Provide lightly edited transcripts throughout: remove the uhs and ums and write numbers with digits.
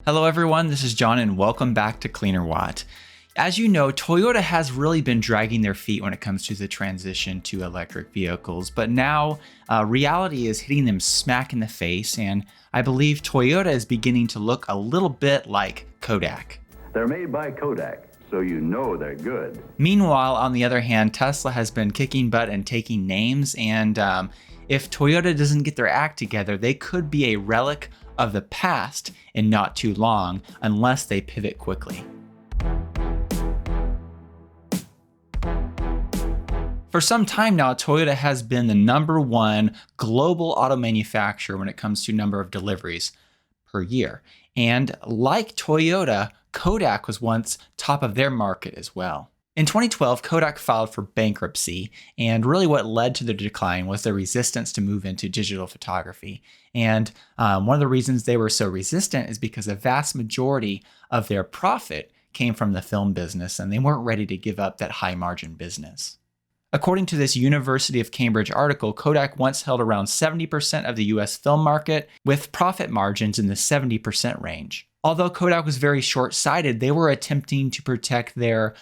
Hello everyone, this is John and welcome back to Cleanerwatt. As you know, Toyota has really been dragging their feet when it comes to the transition to electric vehicles, but now reality is hitting them smack in the face, and I believe Toyota is beginning to look a little bit like Kodak. They're made by Kodak, so you know they're good. Meanwhile, on the other hand, Tesla has been kicking butt and taking names, and if Toyota doesn't get their act together, they could be a relic of the past in not too long unless they pivot quickly. For some time now, Toyota has been the #1 global auto manufacturer when it comes to number of deliveries per year. And like Toyota, Kodak was once top of their market as well. In 2012, Kodak filed for bankruptcy, and really what led to the decline was their resistance to move into digital photography. And one of the reasons they were so resistant is because a vast majority of their profit came from the film business, and they weren't ready to give up that high margin business. According to this University of Cambridge article, Kodak once held around 70% of the US film market, with profit margins in the 70% range. Although Kodak was very short-sighted, they were attempting to protect their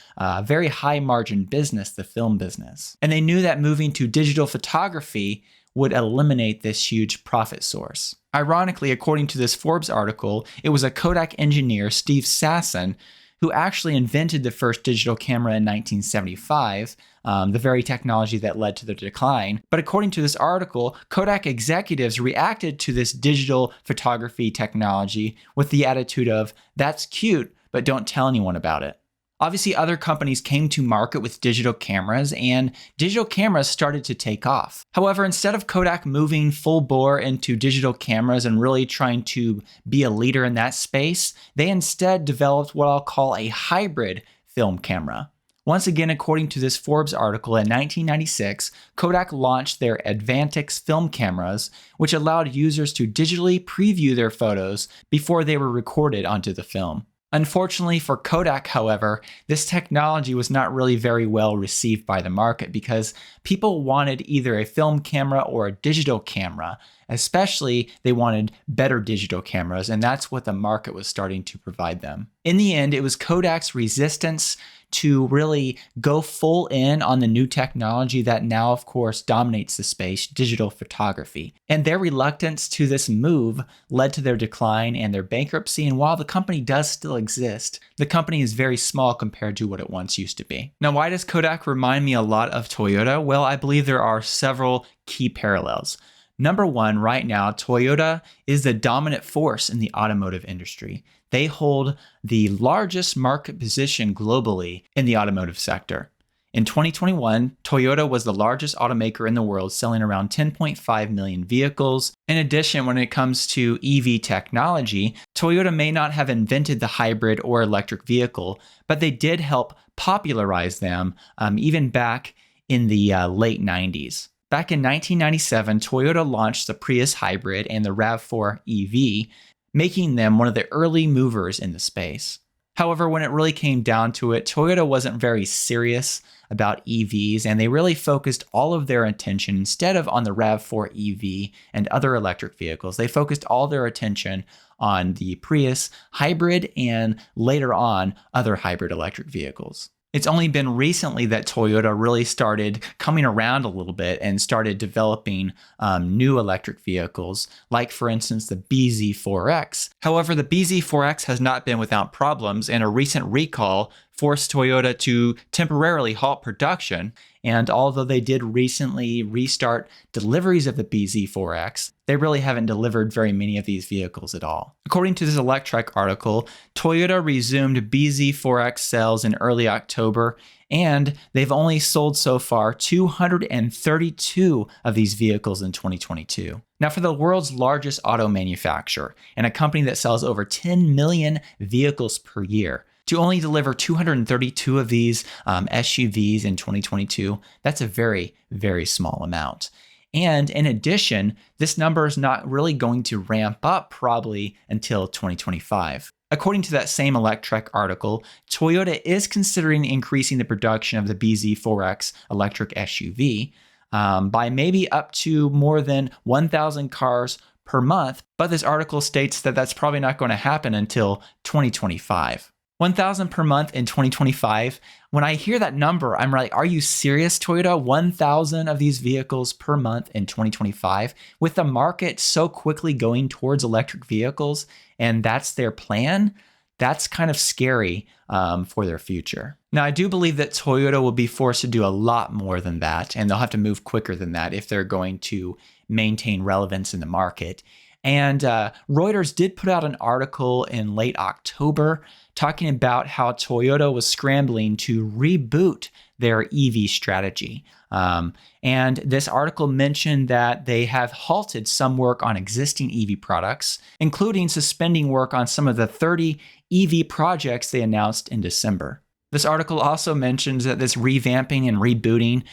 very high-margin business, the film business. And they knew that moving to digital photography would eliminate this huge profit source. Ironically, according to this Forbes article, it was a Kodak engineer, Steve Sasson, who actually invented the first digital camera in 1975, the very technology that led to the decline. But according to this article, Kodak executives reacted to this digital photography technology with the attitude of, "That's cute, but don't tell anyone about it." Obviously, other companies came to market with digital cameras, and digital cameras started to take off. However, instead of Kodak moving full bore into digital cameras and really trying to be a leader in that space, they instead developed what I'll call a hybrid film camera. Once again, according to this Forbes article, in 1996, Kodak launched their Advantix film cameras, which allowed users to digitally preview their photos before they were recorded onto the film. Unfortunately for Kodak, however, this technology was not really very well received by the market because people wanted either a film camera or a digital camera. Especially, they wanted better digital cameras, and that's what the market was starting to provide them. In the end, it was Kodak's resistance to really go full in on the new technology that now, of course, dominates the space, digital photography. And their reluctance to this move led to their decline and their bankruptcy. And while the company does still exist, the company is very small compared to what it once used to be. Now, why does Kodak remind me a lot of Toyota? Well, I believe there are several key parallels. #1, right now, Toyota is the dominant force in the automotive industry. They hold the largest market position globally in the automotive sector. In 2021, Toyota was the largest automaker in the world, selling around 10.5 million vehicles. In addition, when it comes to EV technology, Toyota may not have invented the hybrid or electric vehicle, but they did help popularize them even back in the late 90s. Back in 1997, Toyota launched the Prius hybrid and the RAV4 EV, making them one of the early movers in the space. However, when it really came down to it, Toyota wasn't very serious about EVs, and they really focused all of their attention, instead of on the RAV4 EV and other electric vehicles, they focused all their attention on the Prius hybrid and later on other hybrid electric vehicles. It's only been recently that Toyota really started coming around a little bit and started developing new electric vehicles, like for instance the BZ4X. However, the BZ4X has not been without problems, and a recent recall forced Toyota to temporarily halt production. And although they did recently restart deliveries of the BZ4X, they really haven't delivered very many of these vehicles at all. According to this Electrek article, Toyota resumed BZ4X sales in early October, and they've only sold so far 232 of these vehicles in 2022. Now, for the world's largest auto manufacturer and a company that sells over 10 million vehicles per year, to only deliver 232 of these SUVs in 2022, that's a very, very small amount. And in addition, this number is not really going to ramp up probably until 2025. According to that same Electrek article, Toyota is considering increasing the production of the BZ4X electric SUV by maybe up to more than 1,000 cars per month, but this article states that that's probably not going to happen until 2025. 1,000 per month in 2025. When I hear that number, I'm like, are you serious, Toyota? 1,000 of these vehicles per month in 2025? With the market so quickly going towards electric vehicles, and that's their plan, that's kind of scary for their future. Now, I do believe that Toyota will be forced to do a lot more than that, and they'll have to move quicker than that if they're going to maintain relevance in the market. And Reuters did put out an article in late October talking about how Toyota was scrambling to reboot their EV strategy. And this article mentioned that they have halted some work on existing EV products, including suspending work on some of the 30 EV projects they announced in December. This article also mentions that this revamping and rebooting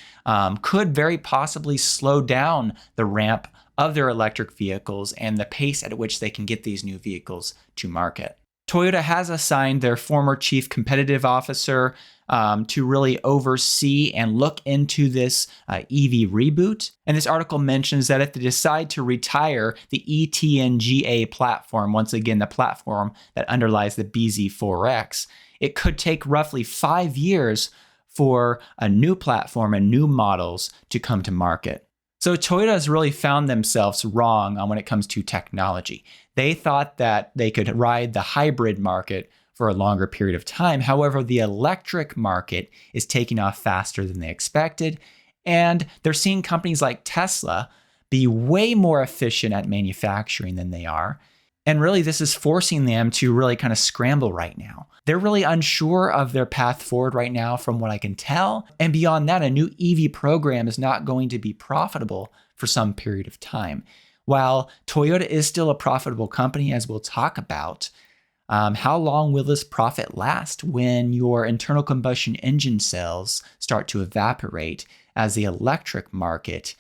could very possibly slow down the ramp of their electric vehicles and the pace at which they can get these new vehicles to market. Toyota has assigned their former chief competitive officer to really oversee and look into this EV reboot. And this article mentions that if they decide to retire the ETNGA platform, once again, the platform that underlies the BZ4X, it could take roughly 5 years for a new platform and new models to come to market. So Toyota has really found themselves wrong on when it comes to technology. They thought that they could ride the hybrid market for a longer period of time. However, the electric market is taking off faster than they expected. And they're seeing companies like Tesla be way more efficient at manufacturing than they are. And really, this is forcing them to really kind of scramble right now. They're really unsure of their path forward right now, from what I can tell. And beyond that, a new EV program is not going to be profitable for some period of time. While Toyota is still a profitable company, as we'll talk about, how long will this profit last when your internal combustion engine sales start to evaporate as the electric market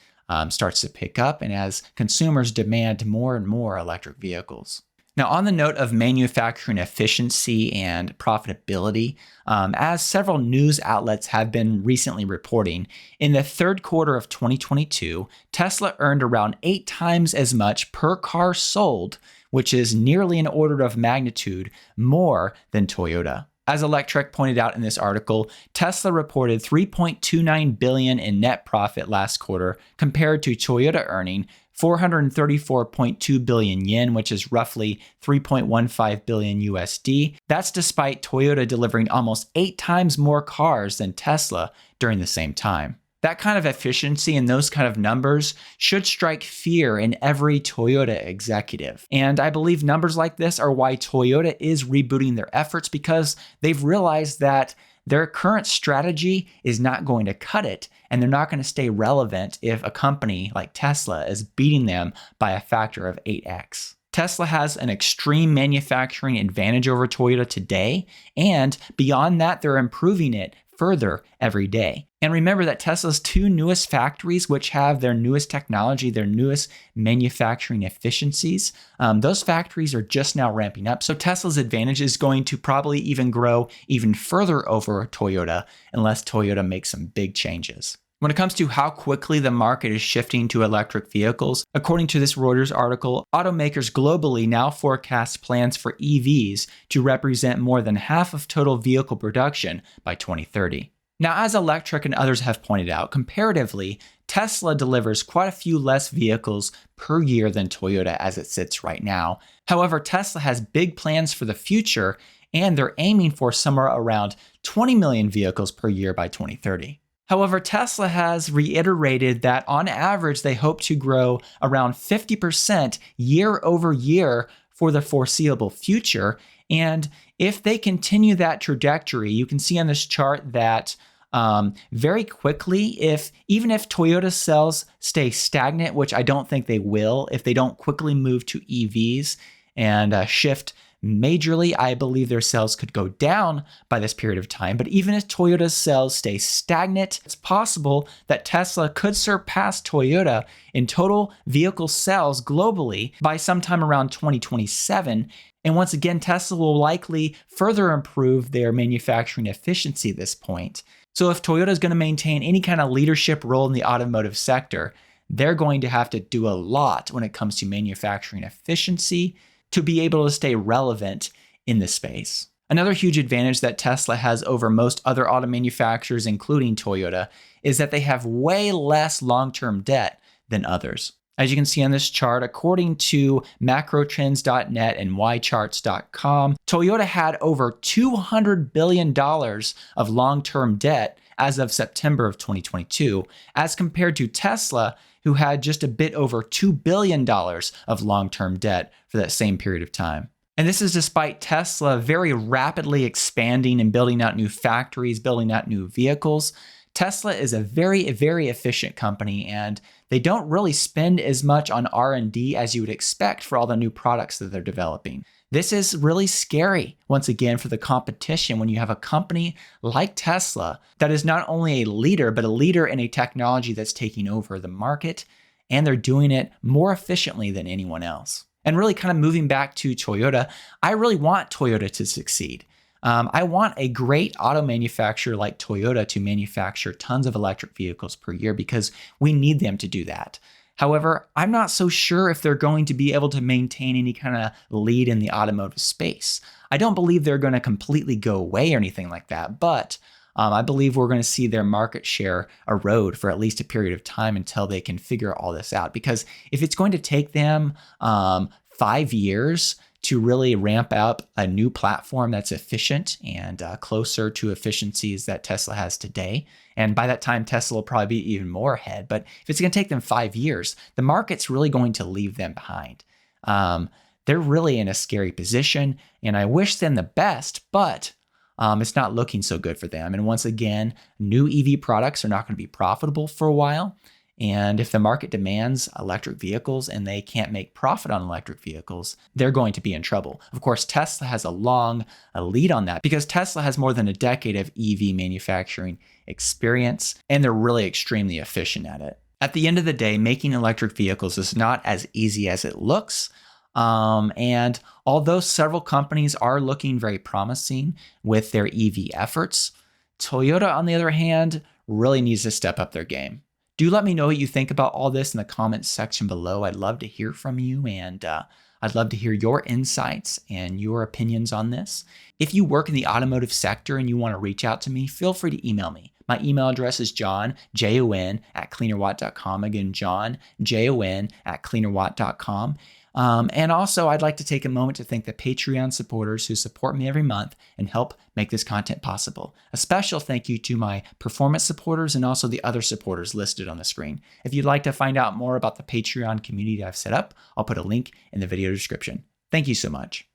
starts to pick up and as consumers demand more and more electric vehicles? Now, on the note of manufacturing efficiency and profitability, as several news outlets have been recently reporting, in the third quarter of 2022, Tesla earned around 8 times as much per car sold, which is nearly an order of magnitude more than Toyota. As Electrek pointed out in this article, Tesla reported $3.29 billion in net profit last quarter compared to Toyota earning 434.2 billion yen, which is roughly 3.15 billion USD. That's despite Toyota delivering almost 8 times more cars than Tesla during the same time. That kind of efficiency and those kind of numbers should strike fear in every Toyota executive. And I believe numbers like this are why Toyota is rebooting their efforts, because they've realized that their current strategy is not going to cut it, and they're not going to stay relevant if a company like Tesla is beating them by a factor of 8x. Tesla has an extreme manufacturing advantage over Toyota today, and beyond that, they're improving it further every day. And remember that Tesla's 2 newest factories, which have their newest technology, their newest manufacturing efficiencies, those factories are just now ramping up. So Tesla's advantage is going to probably even grow even further over Toyota unless Toyota makes some big changes. When it comes to how quickly the market is shifting to electric vehicles, according to this Reuters article, automakers globally now forecast plans for EVs to represent more than half of total vehicle production by 2030. Now, as Electrek and others have pointed out, comparatively, Tesla delivers quite a few less vehicles per year than Toyota as it sits right now. However, Tesla has big plans for the future, and they're aiming for somewhere around 20 million vehicles per year by 2030. However, Tesla has reiterated that on average, they hope to grow around 50% year over year for the foreseeable future. And if they continue that trajectory, you can see on this chart that very quickly, even if Toyota sales stay stagnant, which I don't think they will, if they don't quickly move to EVs and shift majorly, I believe their sales could go down by this period of time. But even if Toyota's sales stay stagnant, it's possible that Tesla could surpass Toyota in total vehicle sales globally by sometime around 2027. And once again, Tesla will likely further improve their manufacturing efficiency at this point. So if Toyota is going to maintain any kind of leadership role in the automotive sector, they're going to have to do a lot when it comes to manufacturing efficiency to be able to stay relevant in this space. Another huge advantage that Tesla has over most other auto manufacturers, including Toyota, is that they have way less long-term debt than others. As you can see on this chart, according to macrotrends.net and ycharts.com, Toyota had over $200 billion of long-term debt as of September of 2022, as compared to Tesla, who had just a bit over $2 billion of long-term debt for that same period of time. And this is despite Tesla very rapidly expanding and building out new factories, building out new vehicles. Tesla is a very, very efficient company, and they don't really spend as much on R&D as you would expect for all the new products that they're developing. This is really scary, once again, for the competition when you have a company like Tesla that is not only a leader, but a leader in a technology that's taking over the market, and they're doing it more efficiently than anyone else. And really kind of moving back to Toyota, I really want Toyota to succeed. I want a great auto manufacturer like Toyota to manufacture tons of electric vehicles per year because we need them to do that. However, I'm not so sure if they're going to be able to maintain any kind of lead in the automotive space. I don't believe they're going to completely go away or anything like that, but I believe we're going to see their market share erode for at least a period of time until they can figure all this out. Because if it's going to take them 5 years to really ramp up a new platform that's efficient and closer to efficiencies that Tesla has today, and by that time, Tesla will probably be even more ahead. But if it's going to take them 5 years, the market's really going to leave them behind. They're really in a scary position, and I wish them the best, but it's not looking so good for them. And once again, new EV products are not going to be profitable for a while. And if the market demands electric vehicles and they can't make profit on electric vehicles, they're going to be in trouble. Of course, Tesla has a long lead on that because Tesla has more than a decade of EV manufacturing experience, and they're really extremely efficient at it. At the end of the day, making electric vehicles is not as easy as it looks. And although several companies are looking very promising with their EV efforts, Toyota, on the other hand, really needs to step up their game. Do let me know what you think about all this in the comments section below. I'd love to hear from you, and I'd love to hear your insights and your opinions on this. If you work in the automotive sector and you want to reach out to me, feel free to email me. My email address is John, Jon, at Cleanerwatt.com. Again, John, Jon, at Cleanerwatt.com. And also, I'd like to take a moment to thank the Patreon supporters who support me every month and help make this content possible. A special thank you to my performance supporters and also the other supporters listed on the screen. If you'd like to find out more about the Patreon community I've set up, I'll put a link in the video description. Thank you so much.